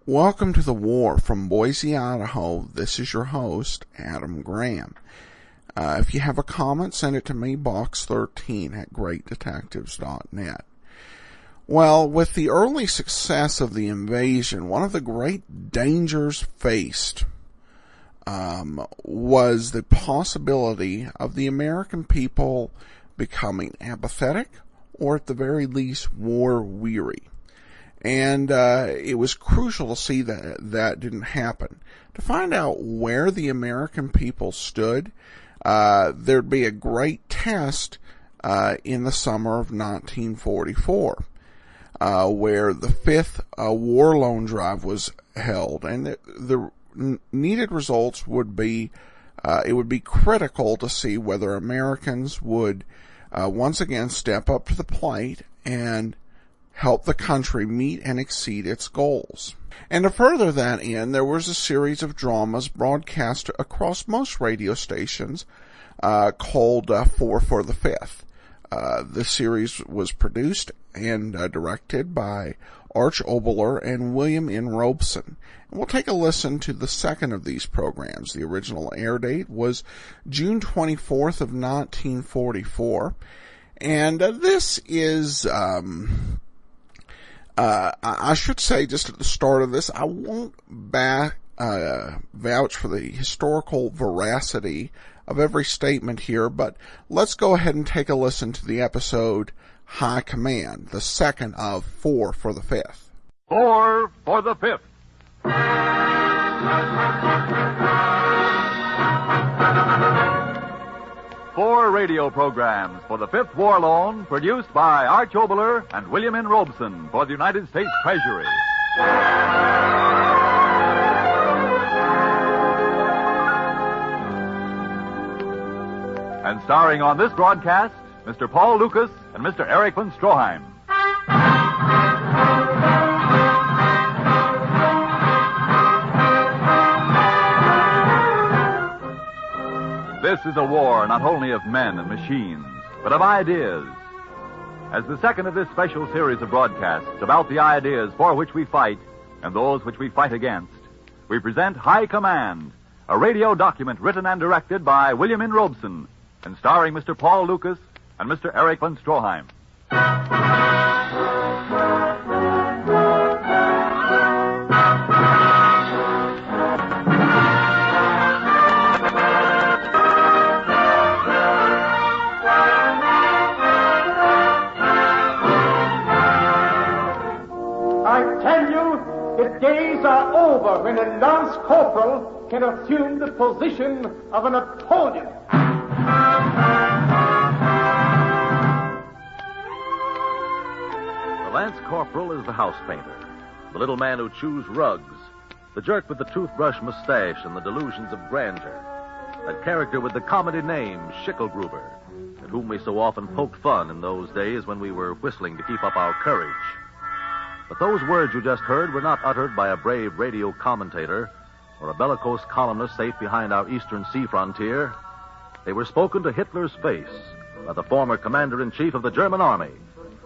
Welcome to The War from Boise, Idaho. This is your host, Adam Graham. If you have a comment, send it to me, box13@greatdetectives.net. Well, with the early success of the invasion, one of the great dangers faced was the possibility of the American people becoming apathetic or at the very least war-weary. And it was crucial to see that that didn't happen. To find out where the American people stood, there'd be a great test in the summer of 1944, where the 5th War Loan Drive was held. And the needed results would be, it would be critical to see whether Americans would once again step up to the plate and help the country meet and exceed its goals. And to further that end, there was a series of dramas broadcast across most radio stations called 4 for the 5th. The series was produced and directed by Arch Oboler and William N. Robeson. And we'll take a listen to the second of these programs. The original air date was June 24th of 1944. And this is... I should say just at the start of this, I won't vouch for the historical veracity of every statement here, but let's go ahead and take a listen to the episode High Command, the second of 4 for the 5th. 4 for the 5th. Four radio programs for the 5th War Loan, produced by Arch Oboler and William N. Robeson for the United States Treasury. And starring on this broadcast, Mr. Paul Lucas and Mr. Eric von Stroheim. This is a war not only of men and machines, but of ideas. As the second of this special series of broadcasts about the ideas for which we fight and those which we fight against, we present High Command, a radio document written and directed by William N. Robeson and starring Mr. Paul Lucas and Mr. Eric von Stroheim. Days are over when a lance corporal can assume the position of a Napoleon. The lance corporal is the house painter, the little man who chews rugs, the jerk with the toothbrush mustache and the delusions of grandeur, that character with the comedy name Schicklgruber, at whom we so often poked fun in those days when we were whistling to keep up our courage. But those words you just heard were not uttered by a brave radio commentator or a bellicose columnist safe behind our eastern sea frontier. They were spoken to Hitler's face by the former commander-in-chief of the German army,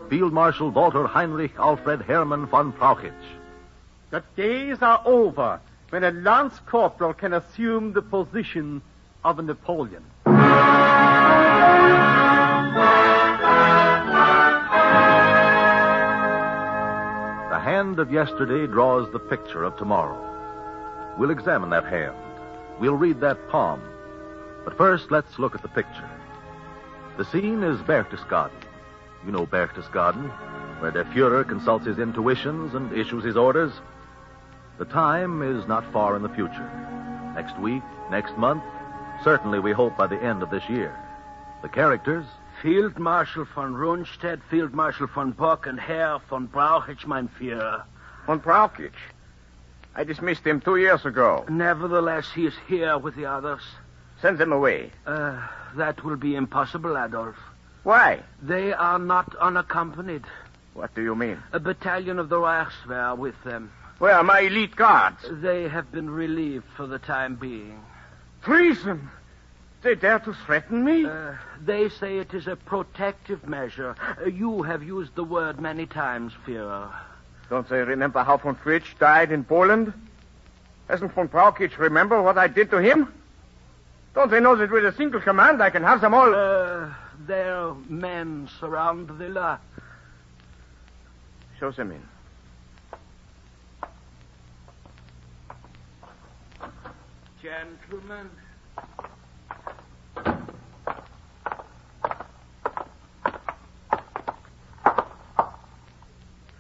Field Marshal Walter Heinrich Alfred Hermann von Brauchitsch. The days are over when a lance corporal can assume the position of a Napoleon. The hand of yesterday draws the picture of tomorrow. We'll examine that hand. We'll read that palm. But first, let's look at the picture. The scene is Berchtesgaden. You know Berchtesgaden, where der Fuhrer consults his intuitions and issues his orders. The time is not far in the future. Next week, next month, certainly we hope by the end of this year. The characters... Field Marshal von Rundstedt, Field Marshal von Bock, and Herr von Brauchitsch, mein Führer. Von Brauchitsch? I dismissed him 2 years ago. Nevertheless, he is here with the others. Send them away. That will be impossible, Adolf. Why? They are not unaccompanied. What do you mean? A battalion of the Reichswehr with them. Where are my elite guards? They have been relieved for the time being. Treason! They dare to threaten me? They say it is a protective measure. You have used the word many times, Führer. Don't they remember how von Fritsch died in Poland? Doesn't von Brauchitsch remember what I did to him? Don't they know that with a single command I can have them all... Their men surround the villa. Show them in. Gentlemen.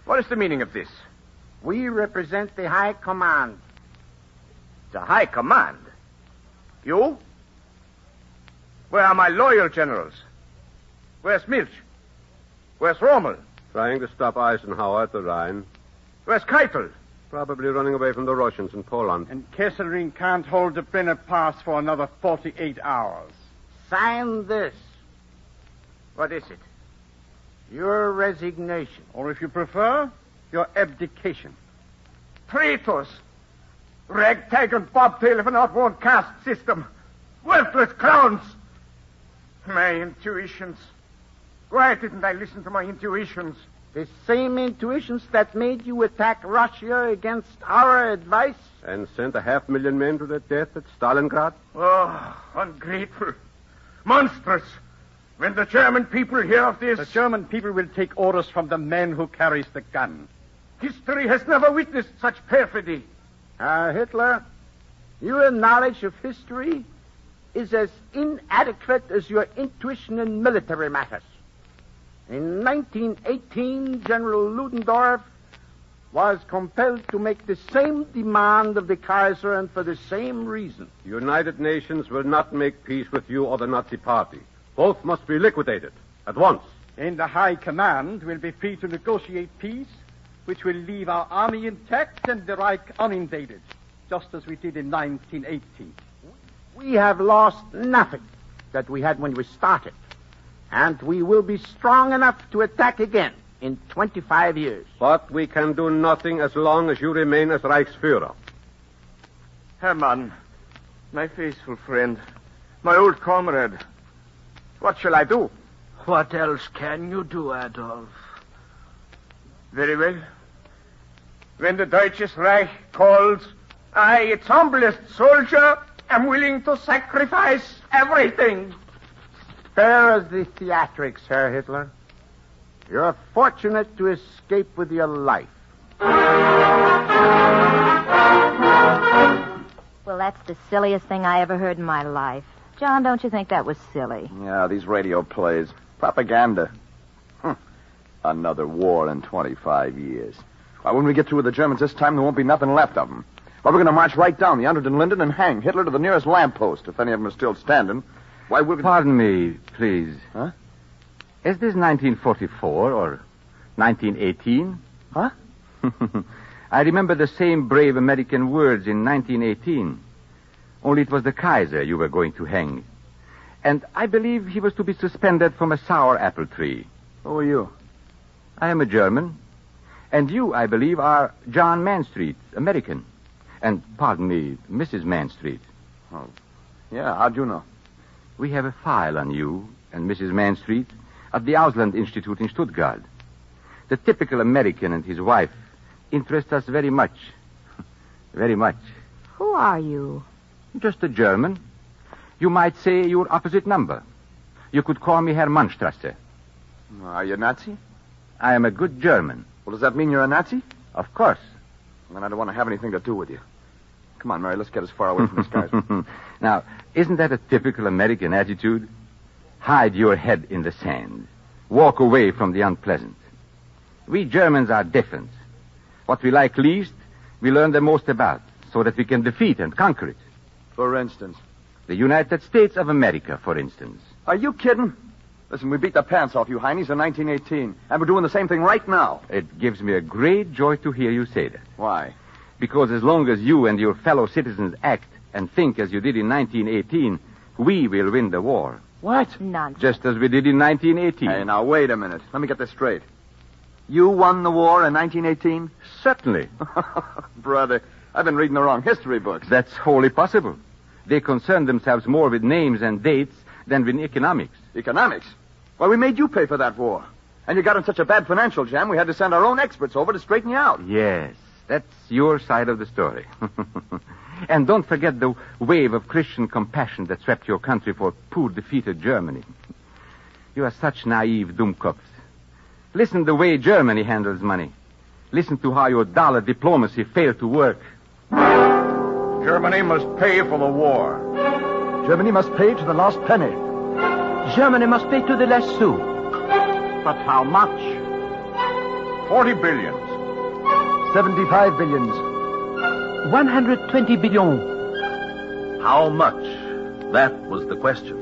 What is the meaning of this? We represent the High Command. The High Command? You? Where are my loyal generals? Where's Milch? Where's Rommel? Trying to stop Eisenhower at the Rhine. Where's Keitel? Probably running away from the Russians in Poland. And Kesselring can't hold the Brenner Pass for another 48 hours. Sign this. What is it? Your resignation. Or if you prefer, your abdication. Traitors! Ragtag and bobtail of an outworn caste system. Worthless clowns! My intuitions. Why didn't I listen to my intuitions? The same intuitions that made you attack Russia against our advice? And sent 500,000 men to their death at Stalingrad? Oh, ungrateful. Monstrous. When the German people hear of this... The German people will take orders from the man who carries the gun. History has never witnessed such perfidy. Hitler, your knowledge of history is as inadequate as your intuition in military matters. In 1918, General Ludendorff was compelled to make the same demand of the Kaiser, and for the same reason. The United Nations will not make peace with you or the Nazi Party. Both must be liquidated at once. And the High Command will be free to negotiate peace, which will leave our army intact and the Reich uninvaded, just as we did in 1918. We have lost nothing that we had when we started, and we will be strong enough to attack again in 25 years. But we can do nothing as long as you remain as Reichsführer. Hermann, my faithful friend, my old comrade, what shall I do? What else can you do, Adolf? Very well. When the Deutsches Reich calls, I, its humblest soldier, am willing to sacrifice everything. Fair as the theatrics, Herr Hitler. You're fortunate to escape with your life. Well, that's the silliest thing I ever heard in my life. John, don't you think that was silly? Yeah, these radio plays. Propaganda. Another war in 25 years. Well, when we get through with the Germans this time, there won't be nothing left of them. Well, we're going to march right down the Unter den Linden and hang Hitler to the nearest lamppost, if any of them are still standing. Why, we're... Pardon me, please. Huh? Is this 1944 or 1918? Huh? I remember the same brave American words in 1918. Only it was the Kaiser you were going to hang. And I believe he was to be suspended from a sour apple tree. Who are you? I am a German. And you, I believe, are John Manstreet, American. And, pardon me, Mrs. Manstreet. Oh, yeah, how'd you know? We have a file on you and Mrs. Manstreet at the Ausland Institute in Stuttgart. The typical American and his wife interest us very much. Very much. Who are you? Just a German. You might say you're opposite number. You could call me Herr Mannstrasse. Are you a Nazi? I am a good German. Well, does that mean you're a Nazi? Of course. Then I don't want to have anything to do with you. Come on, Mary, let's get as far away from these guys. Now, isn't that a typical American attitude? Hide your head in the sand. Walk away from the unpleasant. We Germans are different. What we like least, we learn the most about, so that we can defeat and conquer it. For instance? The United States of America, for instance. Are you kidding? Listen, we beat the pants off you Heinies in 1918, and we're doing the same thing right now. It gives me a great joy to hear you say that. Why? Because as long as you and your fellow citizens act and think as you did in 1918, we will win the war. What? Nonsense. Just as we did in 1918. Hey, now, wait a minute. Let me get this straight. You won the war in 1918? Certainly. Brother, I've been reading the wrong history books. That's wholly possible. They concern themselves more with names and dates than with economics. Economics? Why, we made you pay for that war. And you got in such a bad financial jam, we had to send our own experts over to straighten you out. Yes, that's your side of the story. And don't forget the wave of Christian compassion that swept your country for poor, defeated Germany. You are such naive Dummkopf. Listen the way Germany handles money. Listen to how your dollar diplomacy failed to work. Germany must pay for the war. Germany must pay to the last penny. Germany must pay to the last sou. But how much? 40 billions. 75 billions. 120 billion. How much? That was the question.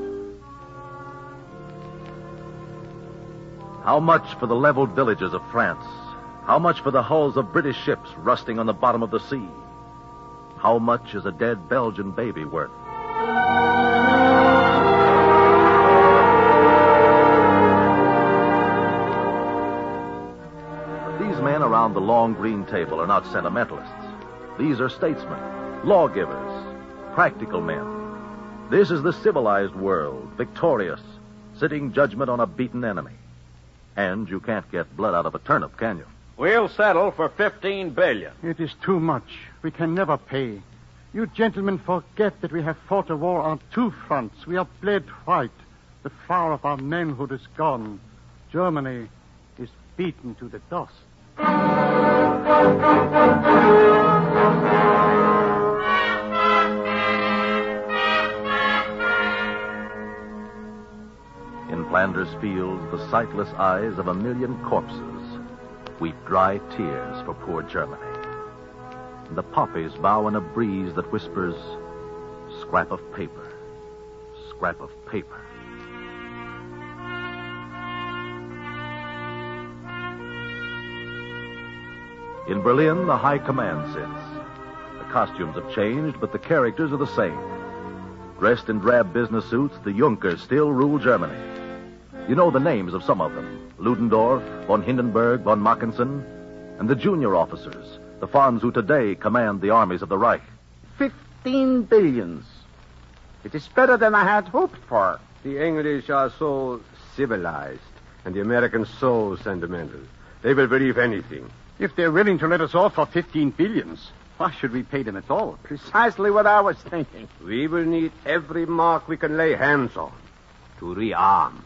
How much for the leveled villages of France? How much for the hulls of British ships rusting on the bottom of the sea? How much is a dead Belgian baby worth? These men around the long green table are not sentimentalists. These are statesmen, lawgivers, practical men. This is the civilized world, victorious, sitting judgment on a beaten enemy. And you can't get blood out of a turnip, can you? We'll settle for $15 billion. It is too much. We can never pay. You gentlemen forget that we have fought a war on two fronts. We are bled white. The flower of our manhood is gone. Germany is beaten to the dust. In Flanders fields, the sightless eyes of a million corpses weep dry tears for poor Germany. And the poppies bow in a breeze that whispers, scrap of paper, scrap of paper. In Berlin, the high command sits. The costumes have changed, but the characters are the same. Dressed in drab business suits, the Junkers still rule Germany. You know the names of some of them. Ludendorff, von Hindenburg, von Mackensen, and the junior officers, the Fonds who today command the armies of the Reich. 15 billions. It is better than I had hoped for. The English are so civilized, and the Americans so sentimental. They will believe anything. If they're willing to let us off for 15 billions, why should we pay them at all? Precisely what I was thinking. We will need every mark we can lay hands on to rearm.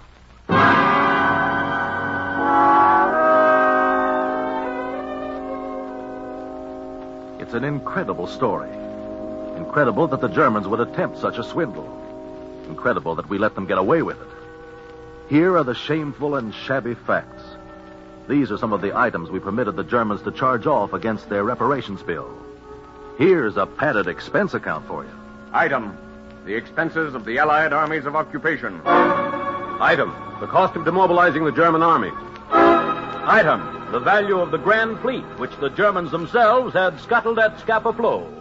It's an incredible story. Incredible that the Germans would attempt such a swindle. Incredible that we let them get away with it. Here are the shameful and shabby facts. These are some of the items we permitted the Germans to charge off against their reparations bill. Here's a padded expense account for you. Item, the expenses of the Allied armies of occupation. Item, the cost of demobilizing the German army. Item, the value of the Grand Fleet, which the Germans themselves had scuttled at Scapa Flow.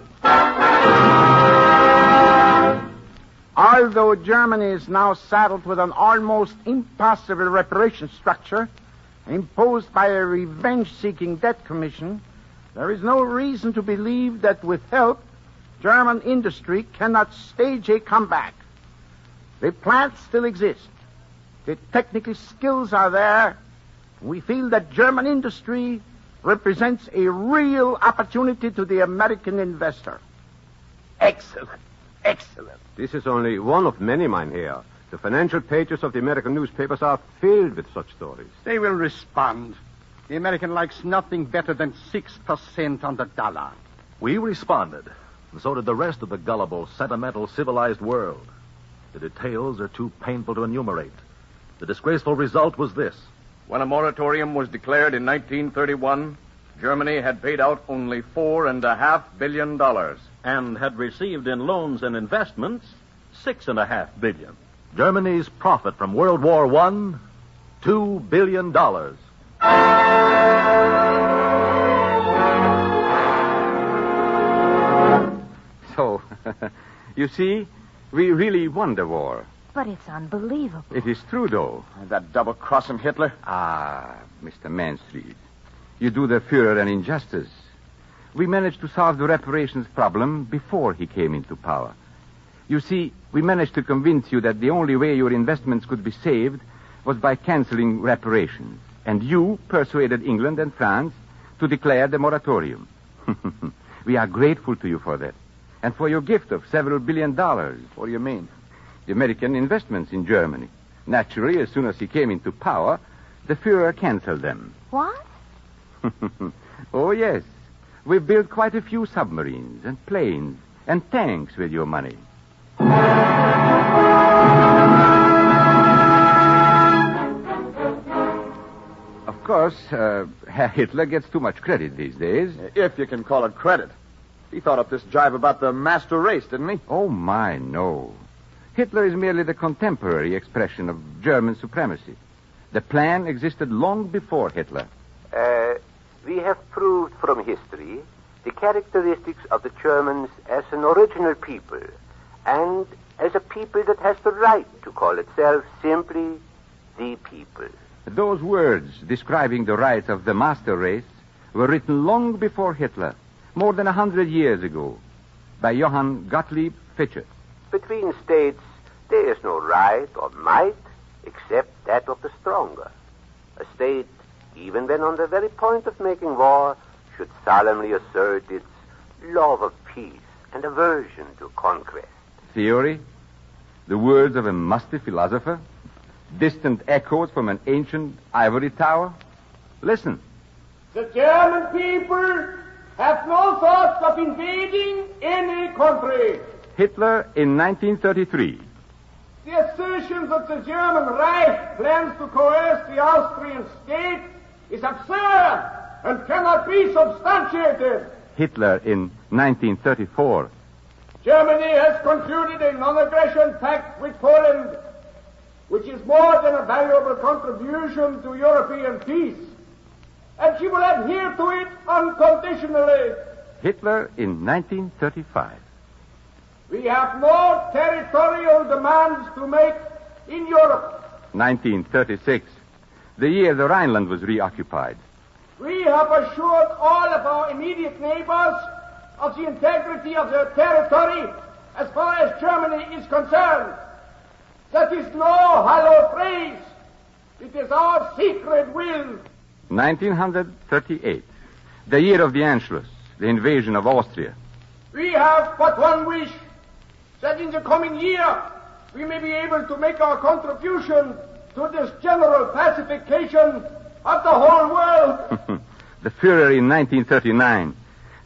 Although Germany is now saddled with an almost impossible reparation structure imposed by a revenge-seeking debt commission, there is no reason to believe that with help, German industry cannot stage a comeback. The plants still exist. The technical skills are there. We feel that German industry represents a real opportunity to the American investor. Excellent. Excellent. This is only one of many, Mynheer. The financial pages of the American newspapers are filled with such stories. They will respond. The American likes nothing better than 6% on the dollar. We responded, and so did the rest of the gullible, sentimental, civilized world. The details are too painful to enumerate. The disgraceful result was this. When a moratorium was declared in 1931, Germany had paid out only $4.5 billion. And had received in loans and investments $6.5 billion. Germany's profit from World War I, $2 billion. So, you see, we really won the war. But it's unbelievable. It is true, though. That double-crossing Hitler? Ah, Mr. Mansfield, you do the Führer an injustice. We managed to solve the reparations problem before he came into power. You see, we managed to convince you that the only way your investments could be saved was by canceling reparations. And you persuaded England and France to declare the moratorium. We are grateful to you for that. And for your gift of several $1 billion. What do you mean? The American investments in Germany. Naturally, as soon as he came into power, the Führer canceled them. What? Oh, yes. We've built quite a few submarines and planes and tanks with your money. Of course, Herr Hitler gets too much credit these days. If you can call it credit. He thought up this jive about the master race, didn't he? Oh, my, no. Hitler is merely the contemporary expression of German supremacy. The plan existed long before Hitler. We have proved from history the characteristics of the Germans as an original people and as a people that has the right to call itself simply the people. Those words describing the rights of the master race were written long before Hitler, more than 100 years ago, by Johann Gottlieb Fichte. Between states, there is no right or might except that of the stronger. A state, even when on the very point of making war, should solemnly assert its love of peace and aversion to conquest. Theory? The words of a musty philosopher? Distant echoes from an ancient ivory tower? Listen. The German people have no thoughts of invading any country. Hitler in 1933. The assertion that the German Reich plans to coerce the Austrian state is absurd and cannot be substantiated. Hitler in 1934. Germany has concluded a non-aggression pact with Poland, which is more than a valuable contribution to European peace, and she will adhere to it unconditionally. Hitler in 1935. We have no territorial demands to make in Europe. 1936, the year the Rhineland was reoccupied. We have assured all of our immediate neighbors of the integrity of their territory as far as Germany is concerned. That is no hollow phrase. It is our secret will. 1938, the year of the Anschluss, the invasion of Austria. We have but one wish, that in the coming year we may be able to make our contribution to this general pacification of the whole world. The Führer in 1939,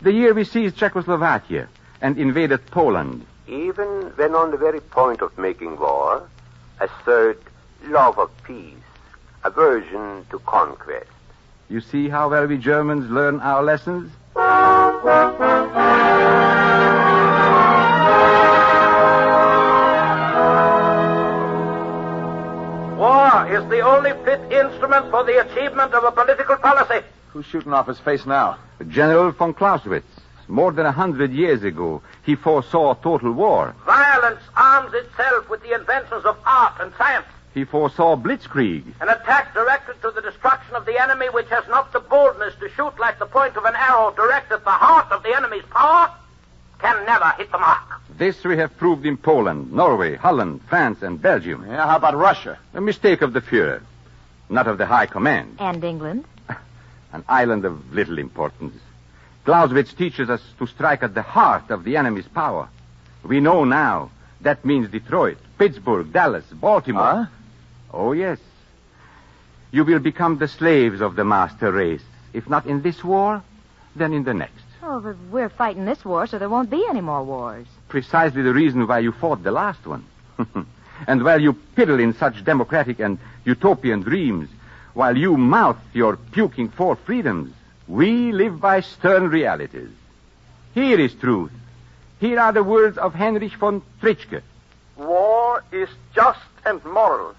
the year we seized Czechoslovakia and invaded Poland. Even when on the very point of making war, assert love of peace, aversion to conquest. You see how well we Germans learn our lessons? War is the only fit instrument for the achievement of a political policy. Who's shooting off his face now? General von Clausewitz. More than 100 years ago, he foresaw total war. Violence arms itself with the inventions of art and science. He foresaw blitzkrieg. An attack directed to the destruction of the enemy which has not the boldness to shoot like the point of an arrow direct at the heart of the enemy's power can never hit the mark. This we have proved in Poland, Norway, Holland, France, and Belgium. Yeah, how about Russia? A mistake of the Führer, not of the High Command. And England? An island of little importance. Clausewitz teaches us to strike at the heart of the enemy's power. We know now that means Detroit, Pittsburgh, Dallas, Baltimore. Huh? Oh, yes. You will become the slaves of the master race. If not in this war, then in the next. Oh, but we're fighting this war, so there won't be any more wars. Precisely the reason why you fought the last one. And while you piddle in such democratic and utopian dreams, while you mouth your puking for freedoms, we live by stern realities. Here is truth. Here are the words of Heinrich von Treitschke. War is just and moral,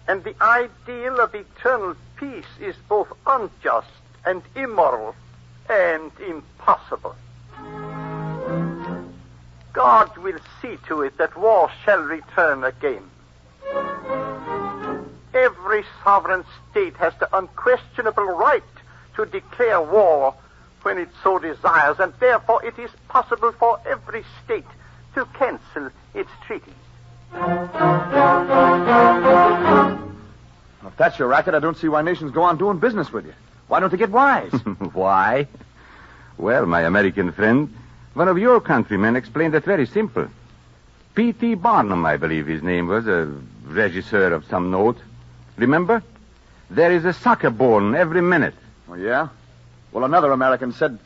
and the ideal of eternal peace is both unjust and immoral and impossible. God will see to it that war shall return again. Every sovereign state has the unquestionable right to declare war when it so desires, and therefore it is possible for every state to cancel its treaties. If that's your racket, I don't see why nations go on doing business with you. Why don't they get wise? Why? Well, my American friend, one of your countrymen explained it very simple. P.T. Barnum, I believe his name was, a regisseur of some note. Remember? There is a sucker born every minute. Oh, yeah? Well, another American said,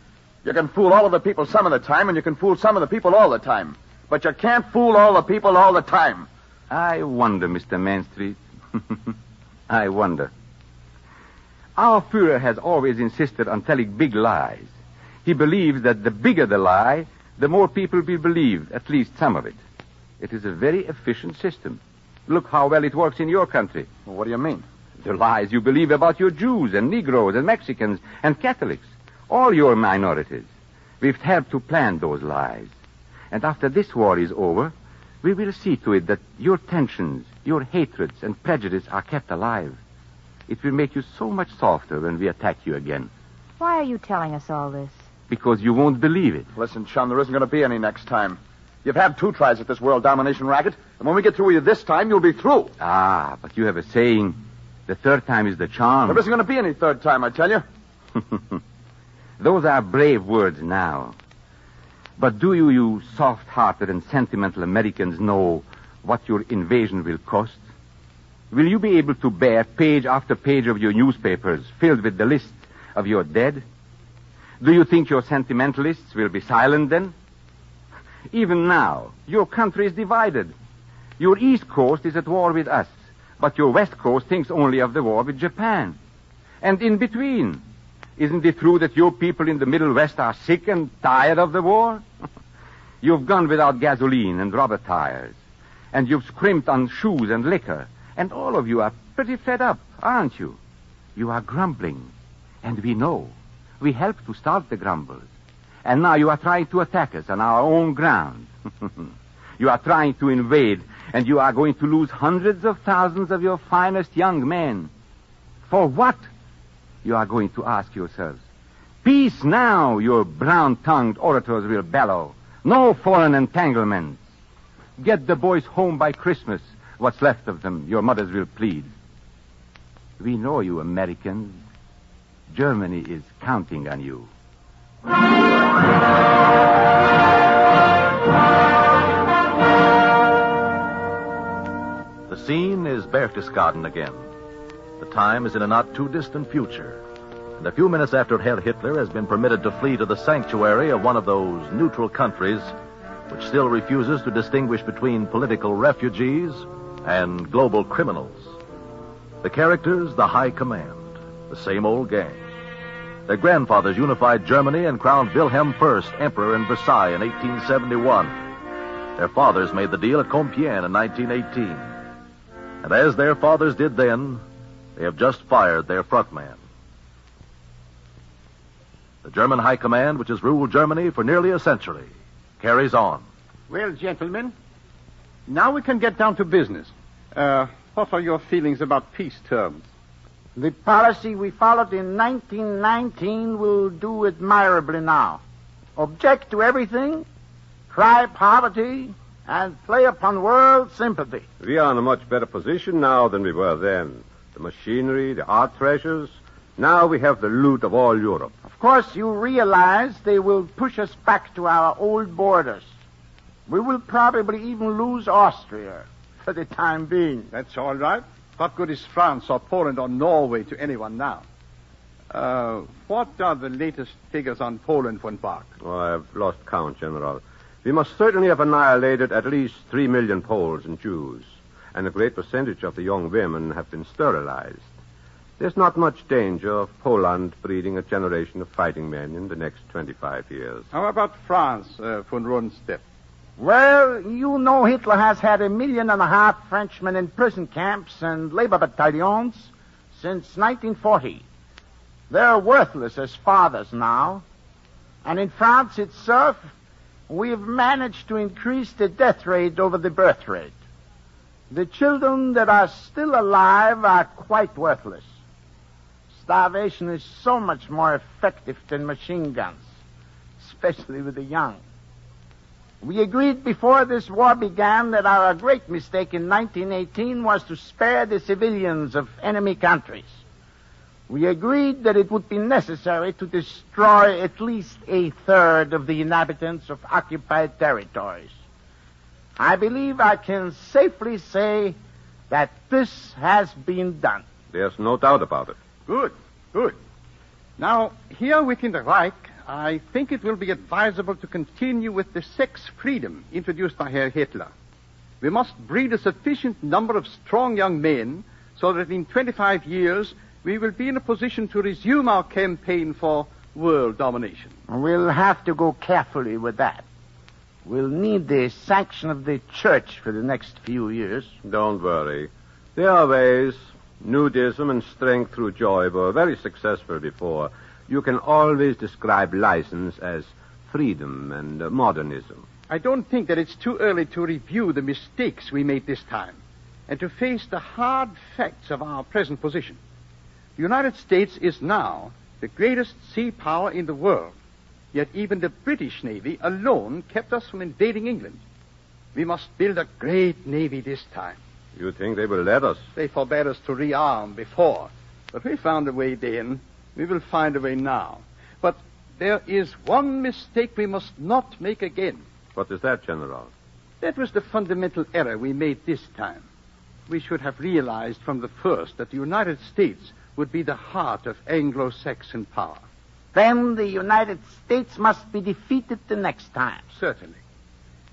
you can fool all of the people some of the time, and you can fool some of the people all the time. But you can't fool all the people all the time. I wonder, Mr. Manstreet. I wonder. Our Führer has always insisted on telling big lies. He believes that the bigger the lie, the more people will believe, at least some of it. It is a very efficient system. Look how well it works in your country. Well, what do you mean? The lies you believe about your Jews and Negroes and Mexicans and Catholics. All your minorities. We've helped to plan those lies. And after this war is over, we will see to it that your tensions, your hatreds and prejudice are kept alive. It will make you so much softer when we attack you again. Why are you telling us all this? Because you won't believe it. Listen, chum, there isn't going to be any next time. You've had 2 tries at this world domination racket, and when we get through with you this time, you'll be through. Ah, but you have a saying, the third time is the charm. There isn't going to be any third time, I tell you. Those are brave words now. But do you soft-hearted and sentimental Americans know what your invasion will cost? Will you be able to bear page after page of your newspapers filled with the list of your dead? Do you think your sentimentalists will be silent then? Even now, your country is divided. Your East Coast is at war with us, but your West Coast thinks only of the war with Japan. And in between, isn't it true that your people in the Middle West are sick and tired of the war? You've gone without gasoline and rubber tires, and you've scrimped on shoes and liquor, and all of you are pretty fed up, aren't you? You are grumbling, and we know. We helped to start the grumbles. And now you are trying to attack us on our own ground. You are trying to invade, and you are going to lose hundreds of thousands of your finest young men. For what? You are going to ask yourselves. Peace now, your brown-tongued orators will bellow. No foreign entanglements. Get the boys home by Christmas. What's left of them, your mothers will plead. We know you Americans. Germany is counting on you. The scene is Berchtesgaden again. The time is in a not-too-distant future. And a few minutes after Herr Hitler has been permitted to flee to the sanctuary of one of those neutral countries which still refuses to distinguish between political refugees and global criminals. The characters, the High Command, the same old gang. Their grandfathers unified Germany and crowned Wilhelm I emperor in Versailles in 1871. Their fathers made the deal at Compiègne in 1918. And as their fathers did then, they have just fired their front man. The German High Command, which has ruled Germany for nearly a century, carries on. Well, gentlemen, now we can get down to business. What are your feelings about peace terms? The policy we followed in 1919 will do admirably now. Object to everything, cry poverty, and play upon world sympathy. We are in a much better position now than we were then. The machinery, the art treasures. Now we have the loot of all Europe. Of course, you realize they will push us back to our old borders. We will probably even lose Austria for the time being. That's all right. What good is France or Poland or Norway to anyone now? What are the latest figures on Poland, von Bach? Oh, I've lost count, General. We must certainly have annihilated at least 3 million Poles and Jews, and a great percentage of the young women have been sterilized. There's not much danger of Poland breeding a generation of fighting men in the next 25 years. How about France, von Rundstedt? Well, you know Hitler has had 1.5 million Frenchmen in prison camps and labor battalions since 1940. They're worthless as fathers now. And in France itself, we've managed to increase the death rate over the birth rate. The children that are still alive are quite worthless. Starvation is so much more effective than machine guns, especially with the young. We agreed before this war began that our great mistake in 1918 was to spare the civilians of enemy countries. We agreed that it would be necessary to destroy at least a third of the inhabitants of occupied territories. I believe I can safely say that this has been done. There's no doubt about it. Good, good. Now, here within the Reich, I think it will be advisable to continue with the sex freedom introduced by Herr Hitler. We must breed a sufficient number of strong young men so that in 25 years we will be in a position to resume our campaign for world domination. We'll have to go carefully with that. We'll need the sanction of the church for the next few years. Don't worry. There are ways. Nudism and strength through joy were very successful before. You can always describe license as freedom and modernism. I don't think that it's too early to review the mistakes we made this time and to face the hard facts of our present position. The United States is now the greatest sea power in the world, yet even the British Navy alone kept us from invading England. We must build a great navy this time. You think they will let us? They forbade us to rearm before, but we found a way then. We will find a way now. But there is one mistake we must not make again. What is that, General? That was the fundamental error we made this time. We should have realized from the first that the United States would be the heart of Anglo-Saxon power. Then the United States must be defeated the next time. Certainly.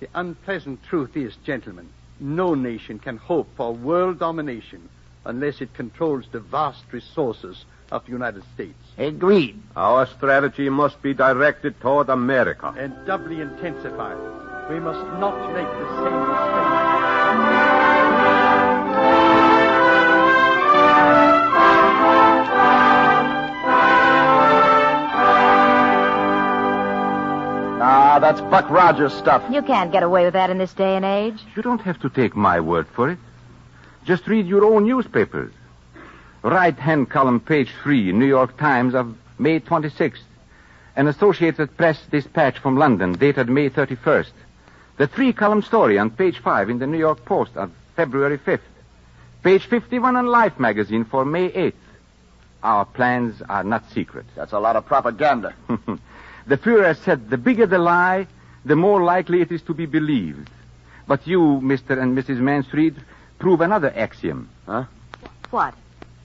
The unpleasant truth is, gentlemen, no nation can hope for world domination unless it controls the vast resources of the United States. Agreed. Our strategy must be directed toward America. And doubly intensified. We must not make the same mistake. That's Buck Rogers stuff. You can't get away with that in this day and age. You don't have to take my word for it. Just read your own newspapers. Right-hand column, page 3, New York Times of May 26th. An Associated Press dispatch from London, dated May 31st. The 3-column story on page 5 in the New York Post of February 5th. Page 51 on Life magazine for May 8th. Our plans are not secret. That's a lot of propaganda. The Führer said the bigger the lie, the more likely it is to be believed. But you, Mr. and Mrs. Mansfield, prove another axiom. Huh? What?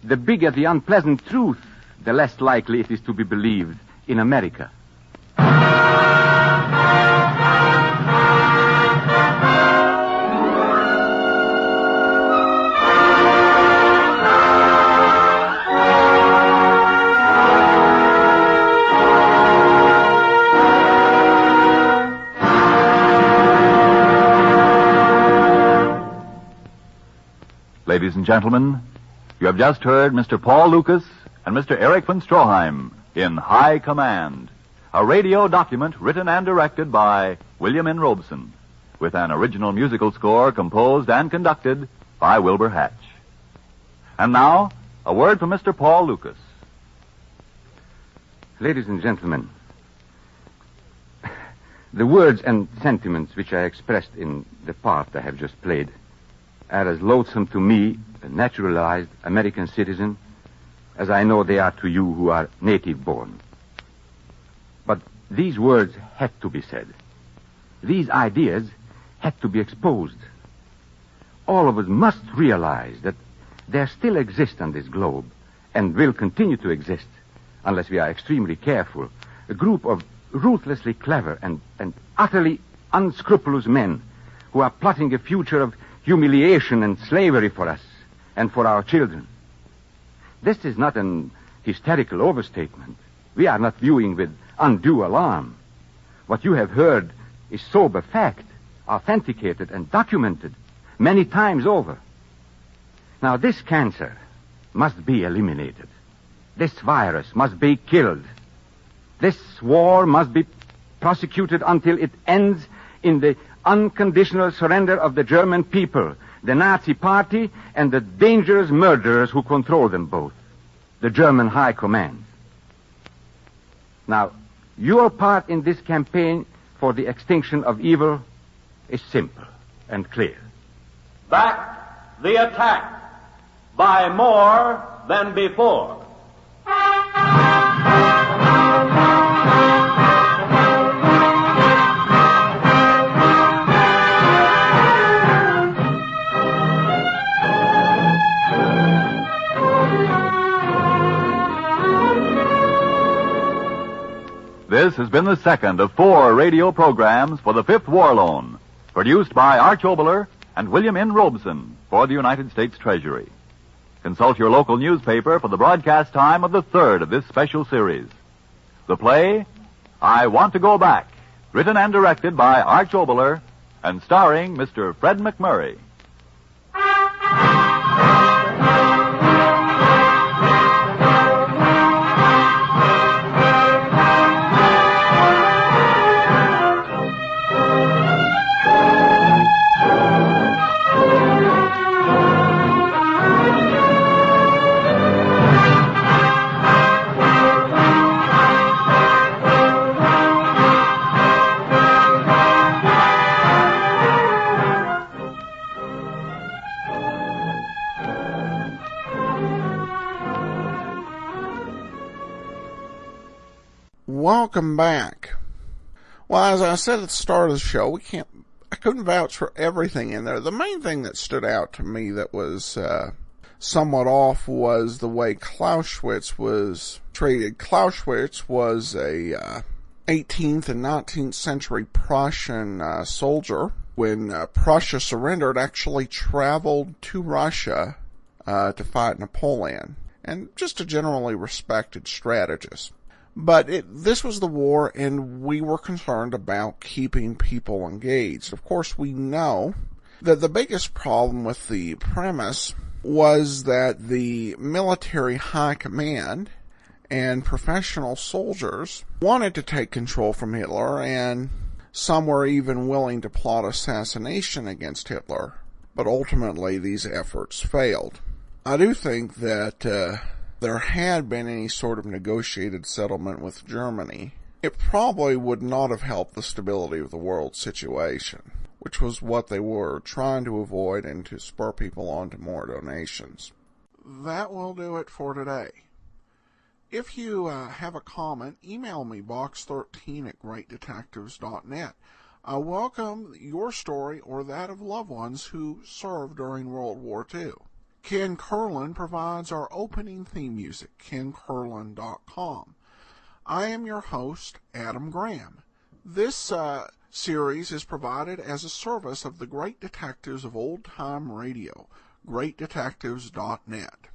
The bigger the unpleasant truth, the less likely it is to be believed in America. Ladies and gentlemen, you have just heard Mr. Paul Lucas and Mr. Erich von Stroheim in High Command, a radio document written and directed by William N. Robeson, with an original musical score composed and conducted by Wilbur Hatch. And now, a word from Mr. Paul Lucas. Ladies and gentlemen, the words and sentiments which I expressed in the part I have just played are as loathsome to me, a naturalized American citizen, as I know they are to you who are native-born. But these words had to be said. These ideas had to be exposed. All of us must realize that there still exists on this globe, and will continue to exist, unless we are extremely careful, a group of ruthlessly clever and utterly unscrupulous men who are plotting a future of humiliation and slavery for us and for our children. This is not an hysterical overstatement. We are not viewing with undue alarm. What you have heard is sober fact, authenticated and documented many times over. Now, this cancer must be eliminated. This virus must be killed. This war must be prosecuted until it ends in the unconditional surrender of the German people, the Nazi Party, and the dangerous murderers who control them both, the German High Command. Now, your part in this campaign for the extinction of evil is simple and clear. Back the attack by more than before. This has been the second of 4 radio programs for the Fifth War Loan, produced by Arch Oboler and William N. Robeson for the United States Treasury. Consult your local newspaper for the broadcast time of the third of this special series. The play, I Want to Go Back, written and directed by Arch Oboler and starring Mr. Fred McMurray. Welcome back. Well, as I said at the start of the show, I couldn't vouch for everything in there. The main thing that stood out to me that was somewhat off was the way Clausewitz was treated. Clausewitz was a 18th and 19th century Prussian soldier. When Prussia surrendered, actually traveled to Russia to fight Napoleon, and just a generally respected strategist. But this was the war, and we were concerned about keeping people engaged. Of course, we know that the biggest problem with the premise was that the military high command and professional soldiers wanted to take control from Hitler, and some were even willing to plot assassination against Hitler. But ultimately, these efforts failed. I do think that there had been any sort of negotiated settlement with Germany, it probably would not have helped the stability of the world situation, which was what they were trying to avoid and to spur people on to more donations. That will do it for today. If you have a comment, email me, box13@greatdetectives.net. I welcome your story or that of loved ones who served during World War II. Ken Curlin provides our opening theme music, KenCurlin.com. I am your host, Adam Graham. This series is provided as a service of the Great Detectives of Old Time Radio, GreatDetectives.net.